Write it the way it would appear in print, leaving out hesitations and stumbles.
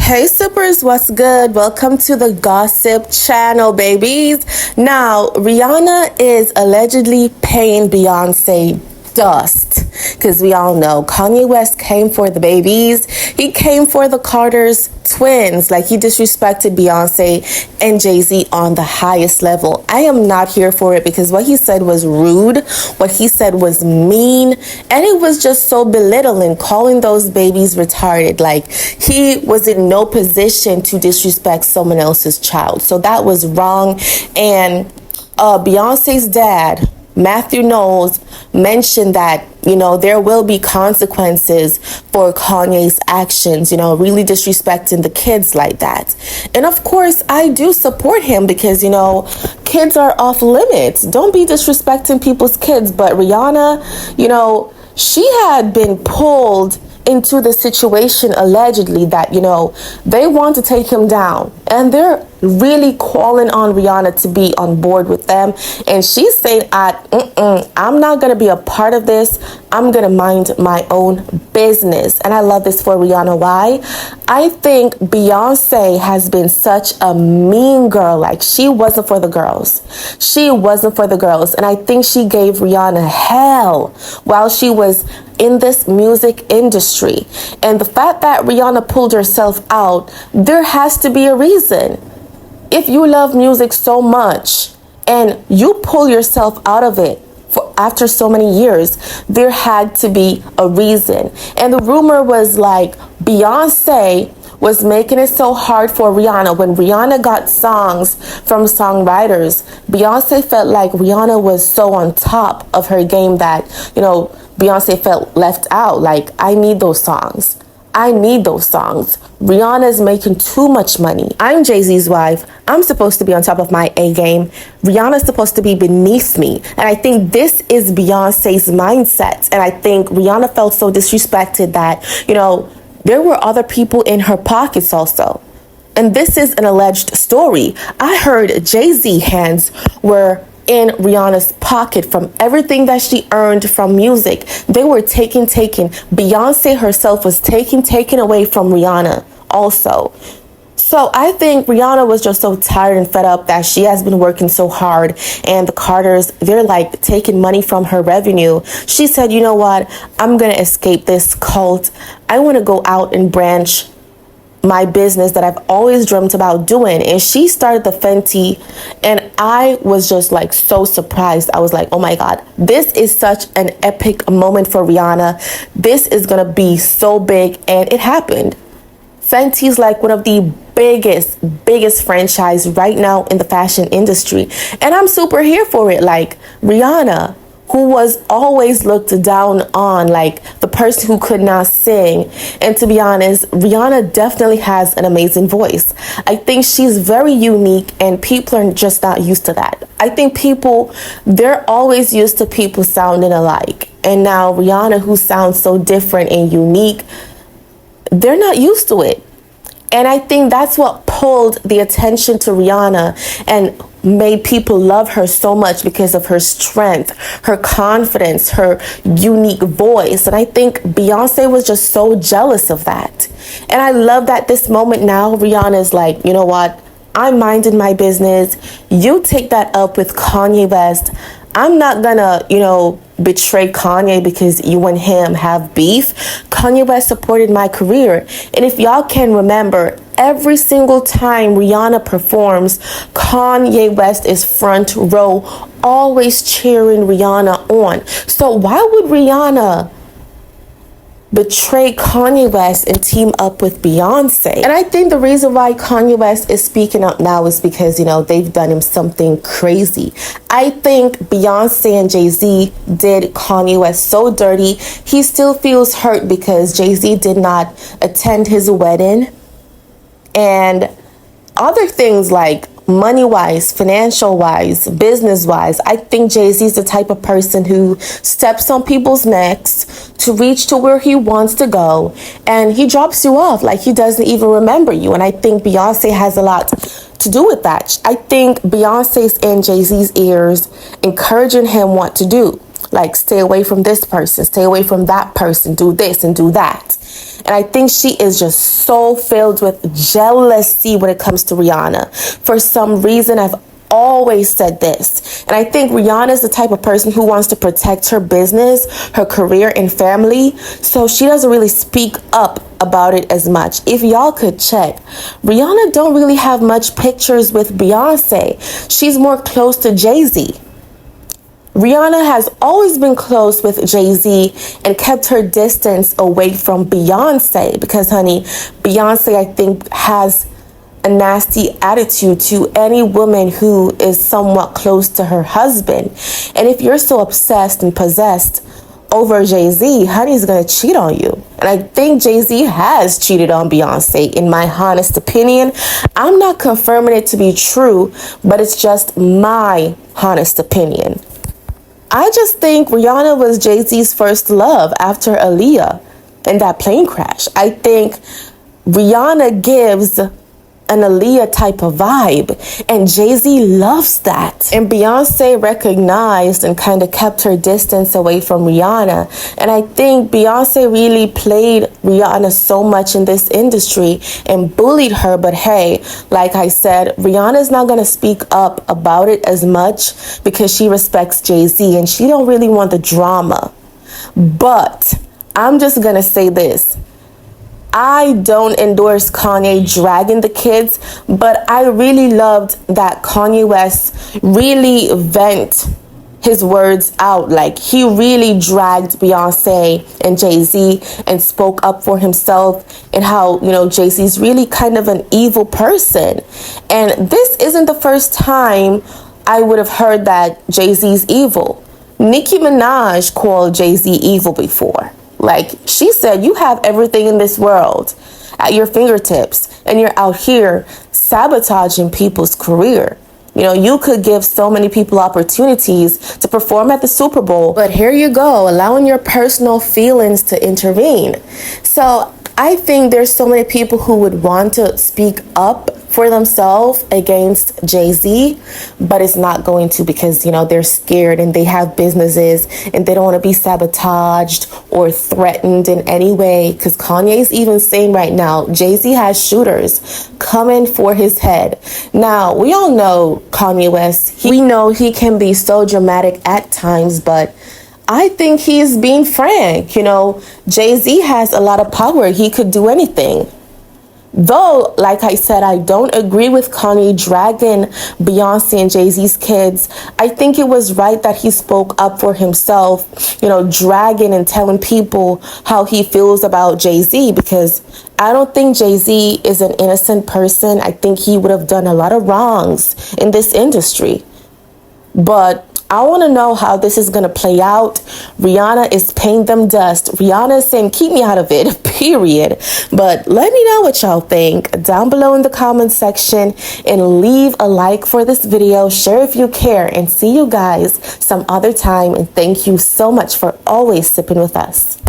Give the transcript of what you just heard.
Hey Sippers, what's good? Welcome to the Gossip Channel, babies. Now, Rihanna is allegedly paying Beyoncé dust because we all know Kanye West came for the babies. He came for the Carter's twins. Like, he disrespected Beyonce and Jayz on the highest level. I am not here for it because what he said was rude, what he said was mean, and it was just so belittling, calling those babies retarded. Like, he was in no position to disrespect someone else's child. So that was wrong. And Beyonce's dad, Matthew Knowles, mentioned that, there will be consequences for Kanye's actions, really disrespecting the kids like that. And of course, I do support him because, kids are off limits. Don't be disrespecting people's kids. But Rihanna, she had been pulled into the situation allegedly that, they want to take him down. And they're really calling on Rihanna to be on board with them. And she's saying, I'm not going to be a part of this. I'm going to mind my own business. And I love this for Rihanna. Why? I think Beyonce has been such a mean girl. Like, she wasn't for the girls. She wasn't for the girls. And I think she gave Rihanna hell while she was in this music industry. And the fact that Rihanna pulled herself out, there has to be a reason. If you love music so much and you pull yourself out of it after so many years, there had to be a reason. And the rumor was like Beyonce was making it so hard for Rihanna. When Rihanna got songs from songwriters, Beyonce felt like Rihanna was so on top of her game that, Beyonce felt left out. Like, I need those songs. Rihanna's making too much money. I'm Jay-Z's wife. I'm supposed to be on top of my A game. Rihanna's supposed to be beneath me. And I think this is Beyonce's mindset. And I think Rihanna felt so disrespected that, there were other people in her pockets also. And this is an alleged story. I heard Jayz hands were in Rihanna's pocket from everything that she earned from music. They were taken. Beyonce herself was taken away from Rihanna also. So I think Rihanna was just so tired and fed up that she has been working so hard, and the Carters, they're like taking money from her revenue. She said, you know what? I'm going to escape this cult. I want to go out and branch my business that I've always dreamt about doing. And she started the Fenty, and I was just like so surprised. I was like, oh my God, this is such an epic moment for Rihanna. This is gonna be so big. And it happened. Fenty's like one of the biggest franchise right now in the fashion industry. And I'm super here for it. Like, Rihanna, who was always looked down on, like the person who could not sing. And to be honest, Rihanna definitely has an amazing voice. I think she's very unique, and people are just not used to that. I think they're always used to people sounding alike. And now Rihanna, who sounds so different and unique, they're not used to it. And I think that's what pulled the attention to Rihanna and made people love her so much, because of her strength, her confidence, her unique voice. And I think Beyonce was just so jealous of that. And I love that this moment now, Rihanna is like, you know what? I'm minding my business. You take that up with Kanye West. I'm not gonna, betray Kanye because you and him have beef. Kanye West supported my career. And if y'all can remember, every single time Rihanna performs, Kanye West is front row, always cheering Rihanna on. So why would Rihanna betray Kanye West and team up with Beyonce? And I think the reason why Kanye West is speaking up now is because, they've done him something crazy. I think Beyonce and Jayz did Kanye West so dirty. He still feels hurt because Jayz did not attend his wedding. And other things like money-wise, financial-wise, business-wise, I think Jayz is the type of person who steps on people's necks to reach to where he wants to go, and he drops you off like he doesn't even remember you. And I think Beyonce has a lot to do with that. I think Beyonce's in Jay-Z's ears, encouraging him what to do. Like, stay away from this person, stay away from that person, do this and do that. And I think she is just so filled with jealousy when it comes to Rihanna. For some reason, I've always said this. And I think Rihanna is the type of person who wants to protect her business, her career, and family. So she doesn't really speak up about it as much. If y'all could check, Rihanna don't really have much pictures with Beyonce. She's more close to Jayz. Rihanna has always been close with Jayz and kept her distance away from Beyonce because, honey, Beyonce, I think, has a nasty attitude to any woman who is somewhat close to her husband. And if you're so obsessed and possessed over Jayz, honey's gonna cheat on you. And I think Jayz has cheated on Beyonce, in my honest opinion. I'm not confirming it to be true, but it's just my honest opinion. I just think Rihanna was Jay-Z's first love after Aaliyah and that plane crash. I think Rihanna gives an Aaliyah type of vibe, and Jay-Z loves that. And Beyonce recognized and kind of kept her distance away from Rihanna. And I think Beyonce really played Rihanna so much in this industry and bullied her. But hey, like I said, Rihanna's not going to speak up about it as much because she respects Jay-Z and she don't really want the drama. But I'm just going to say this. I don't endorse Kanye dragging the kids, but I really loved that Kanye West really vent his words out. Like, he really dragged Beyonce and Jay-Z and spoke up for himself and how, Jay-Z's really kind of an evil person. And this isn't the first time I would have heard that Jay-Z's evil. Nicki Minaj called Jay-Z evil before. Like, she said, you have everything in this world at your fingertips, and you're out here sabotaging people's career. You could give so many people opportunities to perform at the Super Bowl, but here you go, allowing your personal feelings to intervene. So I think there's so many people who would want to speak up for themselves against Jay-Z, but it's not going to because, they're scared and they have businesses and they don't want to be sabotaged or threatened in any way. Because Kanye's even saying right now, Jay-Z has shooters coming for his head. Now, we all know Kanye West. We know he can be so dramatic at times, but I think he's being frank. Jay-Z has a lot of power. He could do anything. Though, like I said, I don't agree with Kanye dragging Beyonce and Jay-Z's kids. I think it was right that he spoke up for himself, dragging and telling people how he feels about Jay-Z, because I don't think Jay-Z is an innocent person. I think he would have done a lot of wrongs in this industry. But I want to know how this is going to play out. Rihanna is paying them dust. Rihanna is saying, keep me out of it, period. But let me know what y'all think down below in the comments section, and leave a like for this video. Share if you care, and see you guys some other time. And thank you so much for always sipping with us.